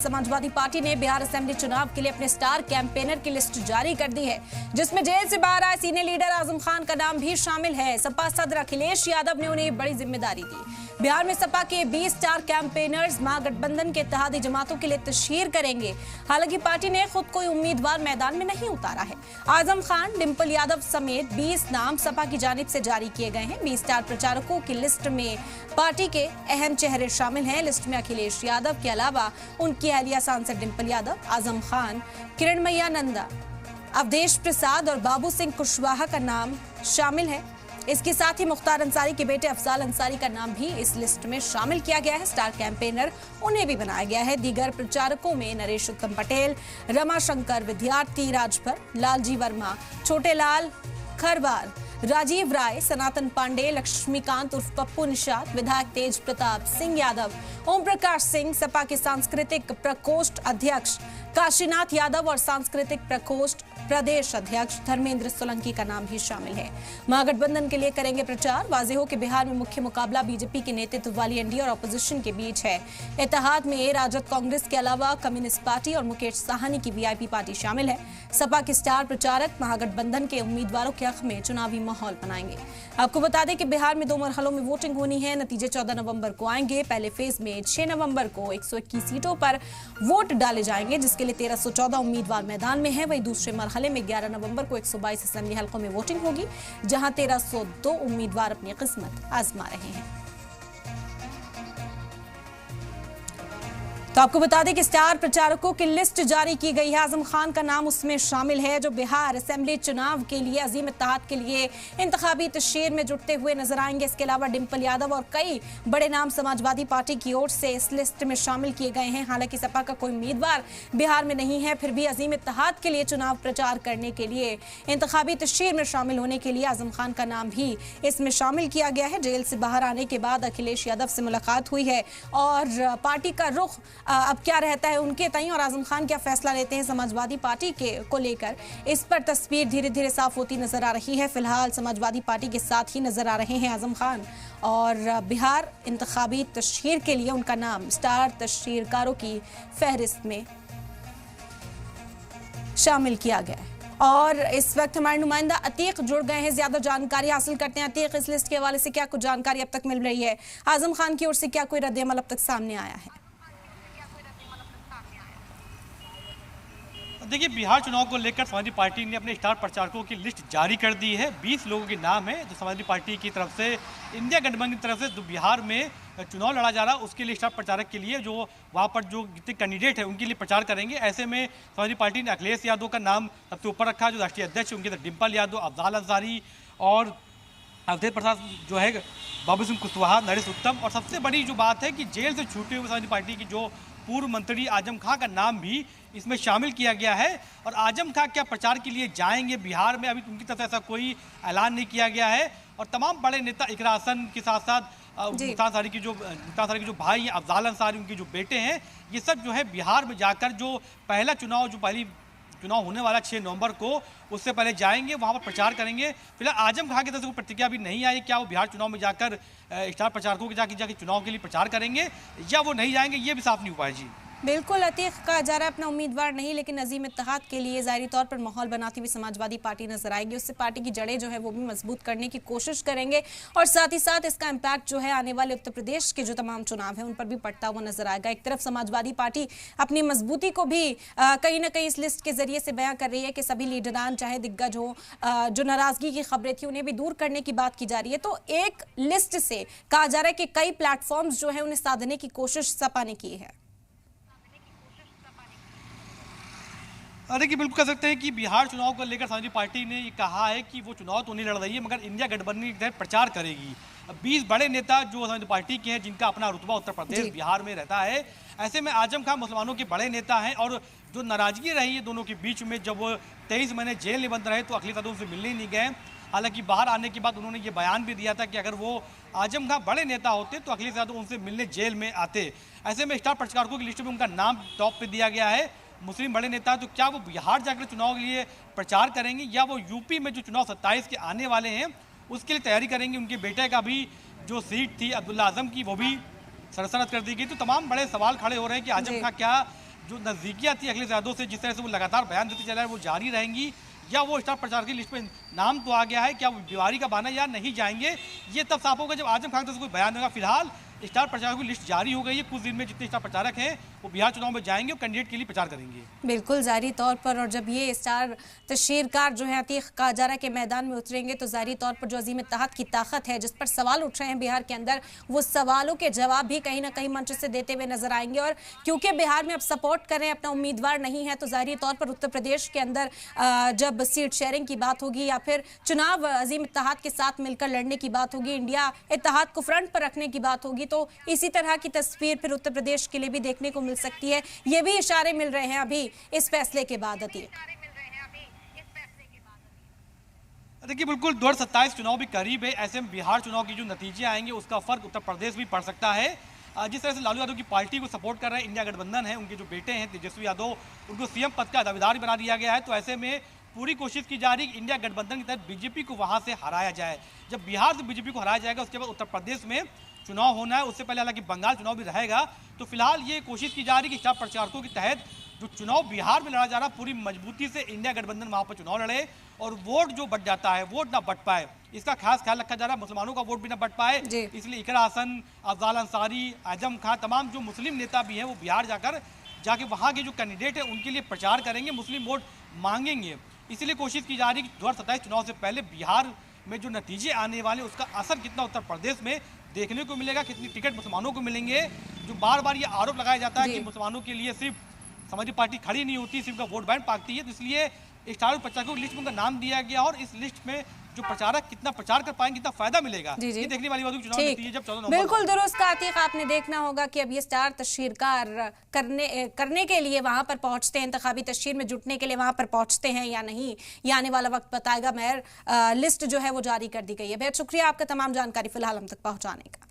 Samajwadi party ने Bihar assembly चुनाव के लिए अपने स्टार कैंपेनर की लिस्ट जारी कर दी है, जिसमें जेल से बाहर आए सीनियर लीडर आजम खान का नाम भी शामिल है। सपा सदर अखिलेश यादव ने उन्हें बड़ी जिम्मेदारी दी। बिहार में सपा के 20 स्टार कैंपेनर्स महागठबंधन के इत्तेहादी जमातों के लिए तशहीर करेंगे। हालांकि पार्टी ने खुद कोई उम्मीदवार मैदान में नहीं उतारा है। आजम खान, डिंपल यादव समेत 20 नाम सपा की जानिब से जारी किए गए हैं। 20 स्टार प्रचारकों की लिस्ट में पार्टी के अहम चेहरे शामिल हैं। लिस्ट में अखिलेश यादव के अलावा उनकी अहलिया सांसद डिंपल यादव, आजम खान, किरणमय्या नंदा, अवधेश प्रसाद और बाबू सिंह कुशवाहा का नाम शामिल है। इसके साथ ही मुख्तार अंसारी के बेटे अफजाल अंसारी का नाम भी इस लिस्ट में शामिल किया गया है। स्टार कैंपेनर उन्हें भी बनाया गया है। दीगर प्रचारकों में नरेश उत्तम पटेल, रमाशंकर विद्यार्थी राजभर, लालजी वर्मा, छोटे लाल खरवार, राजीव राय, सनातन पांडे, लक्ष्मीकांत उर्फ पप्पू निषाद, विधायक तेज प्रताप सिंह यादव, ओम प्रकाश सिंह, सपा के सांस्कृतिक प्रकोष्ठ अध्यक्ष काशीनाथ यादव और सांस्कृतिक प्रकोष्ठ प्रदेश अध्यक्ष धर्मेंद्र सोलंकी का नाम भी शामिल है। महागठबंधन के लिए करेंगे प्रचार। वाज़ेह हो कि बिहार में मुख्य मुकाबला बीजेपी के नेतृत्व वाली एनडीए और अपोजिशन के बीच है। इत्तेहाद में राजद कांग्रेस के अलावा कम्युनिस्ट पार्टी और मुकेश साहनी की वीआईपी पार्टी शामिल है। सपा के स्टार प्रचारक महागठबंधन के उम्मीदवारों के हक में चुनावी माहौल बनाएंगे। आपको बता दें कि बिहार में 2 मरहलों में वोटिंग होनी है। नतीजे 14 नवंबर को आएंगे। पहले फेज में 6 नवंबर को 121 सीटों पर वोट डाले जाएंगे, जिसके लिए 1314 उम्मीदवार मैदान में हैं। वहीं दूसरे मरहले में 11 नवंबर को 122 असेंबली हलकों में वोटिंग होगी, जहां 1302 उम्मीदवार अपनी किस्मत आजमा रहे हैं। तो आपको बता दें कि स्टार प्रचारकों की लिस्ट जारी की गई है। आजम खान का नाम उसमें शामिल है, जो बिहार असेंबली चुनाव के लिए अजीम इत्तेहाद के लिए इंतखाबी तशहीर में जुटते हुए नजर आएंगे। इसके अलावा डिंपल यादव और कई बड़े नाम समाजवादी पार्टी की ओर से इस लिस्ट में शामिल किए गए हैं। हालांकि सपा का कोई उम्मीदवार बिहार में नहीं है, फिर भी अजीम इत्तेहाद के लिए चुनाव प्रचार करने के लिए इंतखाबी तशहीर में शामिल होने के लिए आजम खान का नाम भी इसमें शामिल किया गया है। जेल से बाहर आने के बाद अखिलेश यादव से मुलाकात हुई है और पार्टी का रुख अब क्या रहता है उनके तई और आजम खान क्या फैसला लेते हैं समाजवादी पार्टी के को लेकर, इस पर तस्वीर धीरे धीरे साफ होती नजर आ रही है। फिलहाल समाजवादी पार्टी के साथ ही नजर आ रहे हैं आजम खान और बिहार इंतखाबी तशहीर के लिए उनका नाम स्टार तशहीरकारों की फहरिस्त में शामिल किया गया है। और इस वक्त हमारे नुमाइंदा अतीक जुड़ गए हैं, ज्यादा जानकारी हासिल करते हैं। अतीक, इस लिस्ट के हवाले से क्या कुछ जानकारी अब तक मिल रही है? आजम खान की ओर से क्या कोई रद्द-ए-अमल अब तक सामने आया है? देखिए, बिहार चुनाव को लेकर समाजवादी पार्टी ने अपने स्टार प्रचारकों की लिस्ट जारी कर दी है। 20 लोगों के नाम है जो समाजवादी पार्टी की तरफ से, इंडिया गठबंधन की तरफ से जो बिहार में चुनाव लड़ा जा रहा है उसके लिए स्टार प्रचारक के लिए जो वहाँ पर जो जितने कैंडिडेट है उनके लिए प्रचार करेंगे। ऐसे में समाजवादी पार्टी ने अखिलेश यादव का नाम सबसे ऊपर रखा, जो राष्ट्रीय अध्यक्ष उनके डिंपल यादव, अफजाल अंसारी और अवधेश प्रसाद जो है, बाबू सिंह कुशवाहा, नरेश उत्तम। और सबसे बड़ी जो बात है कि जेल से छूटे हुए समाजवादी पार्टी की जो पूर्व मंत्री आजम खां का नाम भी इसमें शामिल किया गया है। और आजम खां क्या प्रचार के लिए जाएंगे बिहार में, अभी उनकी तरफ से ऐसा कोई ऐलान नहीं किया गया है। और तमाम बड़े नेता इकरा हसन के साथ साथ मुख्तार अंसारी की जो भाई हैं, अफजाल अंसारी, उनके जो बेटे हैं, ये सब जो है बिहार में जाकर जो पहला चुनाव होने वाला 6 नवंबर को, उससे पहले जाएंगे, वहां पर प्रचार करेंगे। फिलहाल आजम खां की तरफ से कोई प्रतिक्रिया भी नहीं आई, क्या वो बिहार चुनाव में जाकर स्टार प्रचारकों के जाके चुनाव के लिए प्रचार करेंगे या वो नहीं जाएंगे, ये भी साफ नहीं हुआ है। जी बिल्कुल, अतीक कहा जा रहा है अपना उम्मीदवार नहीं, लेकिन अजीम इत्तेहाद के लिए ज़ाहिरी तौर पर माहौल बनाती हुई समाजवादी पार्टी नजर आएगी। उससे पार्टी की जड़ें जो है वो भी मजबूत करने की कोशिश करेंगे और साथ ही साथ इसका इम्पैक्ट जो है आने वाले उत्तर प्रदेश के जो तमाम चुनाव है उन पर भी पड़ता हुआ नजर आएगा। एक तरफ समाजवादी पार्टी अपनी मजबूती को भी कहीं ना कहीं इस लिस्ट के जरिए से बयां कर रही है कि सभी लीडरान चाहे दिग्गज हो, जो नाराजगी की खबरें थी उन्हें भी दूर करने की बात की जा रही है। तो एक लिस्ट से कहा जा रहा है कि कई प्लेटफॉर्म्स जो है उन्हें साधने की कोशिश सपा ने की है। देखिए, बिल्कुल कह सकते हैं कि बिहार चुनाव को लेकर समाजवादी पार्टी ने ये कहा है कि वो चुनाव तो नहीं लड़ रही है, मगर इंडिया गठबंधन के तहत प्रचार करेगी। 20 बड़े नेता जो समाजवादी पार्टी के हैं, जिनका अपना रुतबा उत्तर प्रदेश बिहार में रहता है, ऐसे में आजम खां मुसलमानों के बड़े नेता हैं। और जो नाराजगी रही है दोनों के बीच में, जब वो 23 महीने जेल में बंद रहे तो अखिलेश यादव उनसे मिलने ही नहीं गए। हालांकि बाहर आने के बाद उन्होंने ये बयान भी दिया था कि अगर वो आजम खां बड़े नेता होते तो अखिलेश यादव उनसे मिलने जेल में आते। ऐसे में स्टार प्रचारकों की लिस्ट में उनका नाम टॉप पे दिया गया है। मुस्लिम बड़े नेता, तो क्या वो बिहार जाकर चुनाव के लिए प्रचार करेंगे या वो यूपी में जो चुनाव 27 के आने वाले हैं उसके लिए तैयारी करेंगे? उनके बेटे का भी जो सीट थी अब्दुल्ला आजम की, वो भी सरसरत कर दी गई। तो तमाम बड़े सवाल खड़े हो रहे हैं कि आजम खां क्या जो नज़दीकियाँ थी अखिलेश यादव से, जिस तरह से वो लगातार बयान देते चल रहे हैं, वो जारी रहेंगी या वो स्टार प्रचारक की लिस्ट में नाम तो आ गया है, क्या वो बिवारी का बहाना या नहीं जाएंगे, ये तब साफ होगा जब आजम खान से कोई बयान होगा। फिलहाल स्टार प्रचारकों की लिस्ट जारी हो गई है। कुछ दिन में जितने स्टार प्रचारक हैं वो बिहार चुनाव में जाएंगे और कैंडिडेट के लिए प्रचार करेंगे। बिल्कुल जारी तौर पर, और जब ये स्टार तशहीरकार जो है अतीक काजारा के मैदान में उतरेंगे तो जारी तौर पर जो अजीम इत्तेहाद की ताकत है, जिस पर सवाल उठ रहे हैं बिहार के अंदर, वो सवालों के जवाब भी कहीं ना कहीं मंच से देते हुए नजर आएंगे। और क्योंकि बिहार में अब सपोर्ट कर रहे हैं, अपना उम्मीदवार नहीं है, तो जारी तौर पर उत्तर प्रदेश के अंदर जब सीट शेयरिंग की बात होगी या फिर चुनाव अजीम इत्तेहाद के साथ मिलकर लड़ने की बात होगी, इंडिया इत्तेहाद को फ्रंट पर रखने की बात होगी, तो इसी तरह की तस्वीर फिर उत्तर प्रदेश के लिए भी देखने को मिल सकती है। ये भी इशारे मिल रहे हैं अभी इस फैसले के बाद। देखिए बिल्कुल 2027 चुनाव भी करीब है, ऐसे में बिहार चुनाव की जो नतीजे आएंगे उसका फर्क उत्तर प्रदेश भी पड़ सकता है। जिस तरह से लालू यादव की पार्टी को सपोर्ट कर रहे हैं इंडिया गठबंधन है, उनके जो बेटे हैं तेजस्वी यादव, उनको सीएम पद का दावेदार बना दिया गया है, तो ऐसे में पूरी कोशिश की जा रही है इंडिया गठबंधन के तहत बीजेपी को वहां से हराया जाए। जब बिहार से बीजेपी को हराया जाएगा उसके बाद उत्तर प्रदेश में चुनाव होना है, उससे पहले हालांकि बंगाल चुनाव भी रहेगा। तो फिलहाल ये कोशिश की जा रही है कि स्टार प्रचारकों के तहत जो चुनाव बिहार में लड़ा जा रहा, पूरी मजबूती से इंडिया गठबंधन वहां पर चुनाव लड़े और वोट जो बढ़ जाता है, वोट ना बढ़ पाए, इसका खास ख्याल रखा जा रहा है। मुसलमानों का वोट भी ना बढ़ पाए, इसलिए इकरा हसन, अफजाल अंसारी, आजम खान, तमाम जो मुस्लिम नेता भी हैं वो बिहार जाके वहाँ के जो कैंडिडेट है उनके लिए प्रचार करेंगे, मुस्लिम वोट मांगेंगे। इसलिए कोशिश की जा रही है कि 2027 चुनाव से पहले बिहार में जो नतीजे आने वाले उसका असर कितना उत्तर प्रदेश में देखने को मिलेगा, कितनी टिकट मुसलमानों को मिलेंगे। जो बार बार ये आरोप लगाया जाता है कि मुसलमानों के लिए सिर्फ समाजवादी पार्टी खड़ी नहीं होती, सिर्फ का वोट बैंक पाती है, तो इसलिए स्टार प्रचारकों की लिस्ट में उनका नाम दिया गया और इस लिस्ट में जो प्रचारक कितना प्रचार कर पाएंगे, कितना फायदा मिलेगा, ये देखने वाली बात है। चुनाव नतीजे जब 14 नवंबर बिल्कुल दुरुस्त आतिक, आपने देखना होगा कि अब ये स्टार तशहीरकार करने के लिए वहां पर पहुंचते हैं, इंतखाबी तशहीर में जुटने के लिए वहां पर पहुंचते हैं या नहीं, ये आने वाला वक्त बताएगा। मेहर लिस्ट जो है वो जारी कर दी गई है। बेहद शुक्रिया आपका तमाम जानकारी फिलहाल हम तक पहुंचाने का।